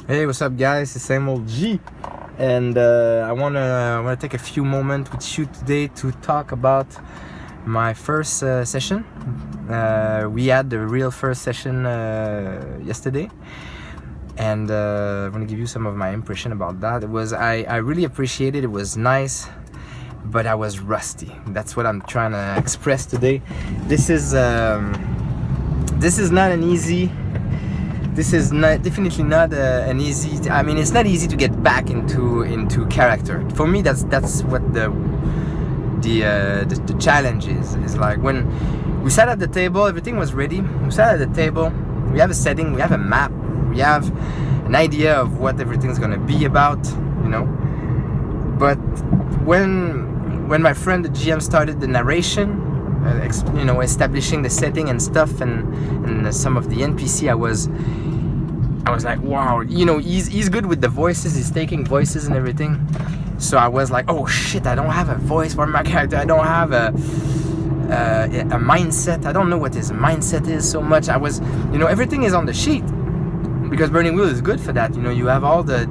Hey, what's up, guys? The same old G, and I wanna take a few moments with you today to talk about my first session. We had the real first session yesterday, and I want to give you some of my impression about that. I really appreciated it. It was nice, but I was rusty. That's what I'm trying to express today. This is not an easy. This is definitely not an easy. I mean, it's not easy to get back into character. For me, that's what the challenge is. Is like when we sat at the table, everything was ready. We sat at the table. We have a setting. We have a map. We have an idea of what everything's gonna be about. But when my friend the GM started the narration, establishing the setting and stuff, and some of the NPC, I was like, wow, he's good with the voices. He's taking voices and everything. So I was like, oh shit, I don't have a voice for my character. I don't have a mindset. I don't know what his mindset is so much. I was, everything is on the sheet because Burning Wheel is good for that. You have all the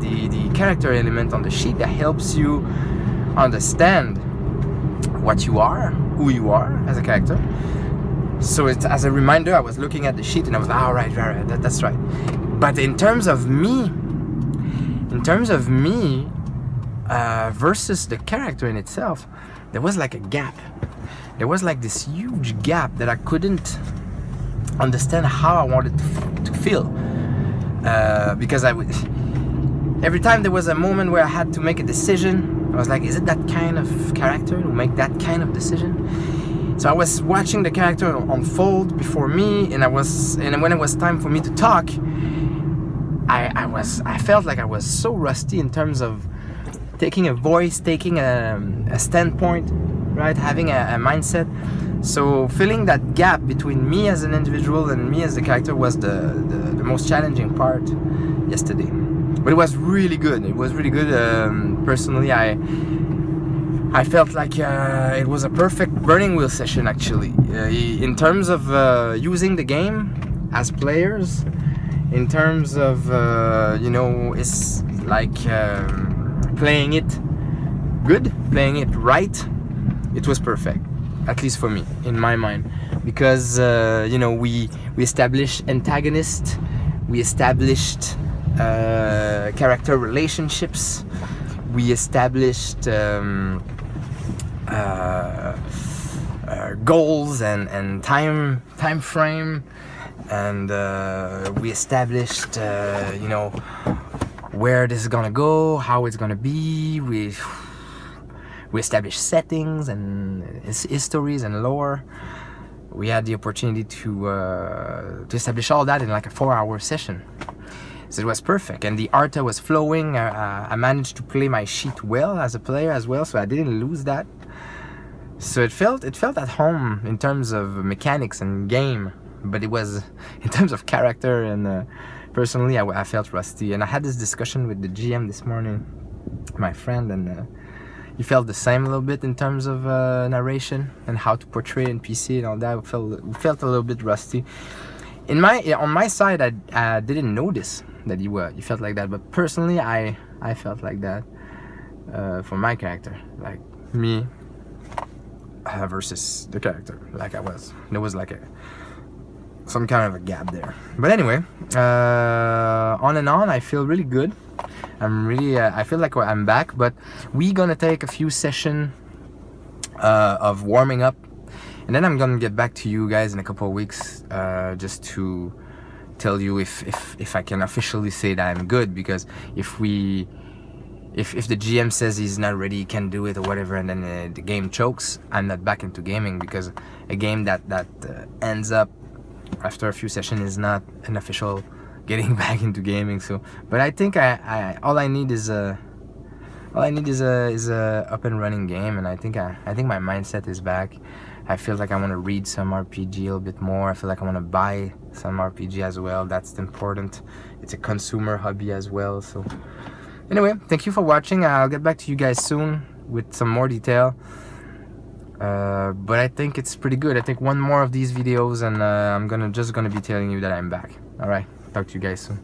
character element on the sheet that helps you understand what you are, who you are as a character. So it's as a reminder, I was looking at the sheet and I was like, right, that's right. But in terms of me versus the character in itself, there was like a gap. There was like this huge gap that I couldn't understand how I wanted to feel. Because every time there was a moment where I had to make a decision, I was like, is it that kind of character to make that kind of decision? So I was watching the character unfold before me, and when it was time for me to talk, I felt like I was so rusty in terms of taking a voice, taking a standpoint, right? Having a mindset. So filling that gap between me as an individual and me as the character was the most challenging part yesterday. But it was really good. It was really good. Personally, I felt like it was a perfect Burning Wheel session, actually. In terms of using the game as players, in terms of, it's like playing it good, playing it right, it was perfect. At least for me, in my mind. Because, we established antagonists, we established character relationships, we established goals and time frame, and we established where this is gonna go, how it's gonna be. We established settings and histories and lore. We had the opportunity to establish all that in like a 4-hour session. So it was perfect, and the art was flowing. I managed to play my sheet well as a player as well, so I didn't lose that. So it felt at home in terms of mechanics and game, but it was in terms of character and personally, I felt rusty. And I had this discussion with the GM this morning, my friend, and he felt the same a little bit in terms of narration and how to portray NPC and all that. We felt a little bit rusty. On my side, I didn't notice that you felt like that, but personally, I felt like that for my character, like me versus the character. Like there was like some kind of a gap there. But anyway, on and on, I feel really good. I feel like I'm back, but we're gonna take a few sessions of warming up, and then I'm gonna get back to you guys in a couple of weeks, just to tell you if I can officially say that I'm good. Because if the GM says he's not ready, he can't do it or whatever, and then the game chokes, I'm not back into gaming, because a game that ends up after a few sessions is not an official getting back into gaming. So, but I think all I need is a up and running game, and I think my mindset is back. I feel like I want to read some RPG a little bit more. I feel like I want to buy some RPG as well. That's important. It's a consumer hobby as well. So anyway, thank you for watching. I'll get back to you guys soon with some more detail. But I think it's pretty good. I think one more of these videos and I'm just gonna be telling you that I'm back. Alright, talk to you guys soon.